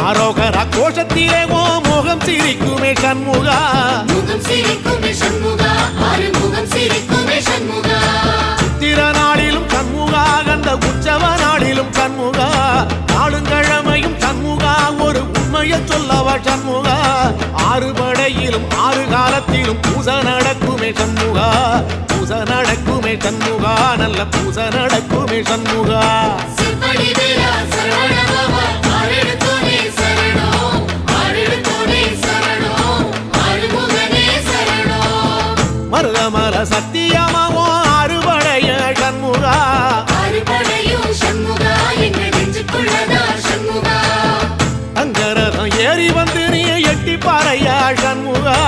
ஆரோகர கோஷத்திலே ஓ முகம் சிரிக்குமே சண்முகா சித்திர நாளிலும் சண்முகா கந்த உற்சவ நாளிலும் சண்முகா நாளுங்கிழமையும் சண்முகா ஒரு உண்மையை சொல்லவா சண்முகா ஆறு படையிலும் ஆறு காலத்திலும் பூசை நடக்குமே சண்முகா பூசை நடக்குமே சண்முகா நல்ல பூசை நடக்குமே சண்முகா மருதமர சத்தியமாவோ அறுபடைய சண்முகா அங்கரதம் ஏறி வந்து நீ எட்டி பாறையா சண்முகா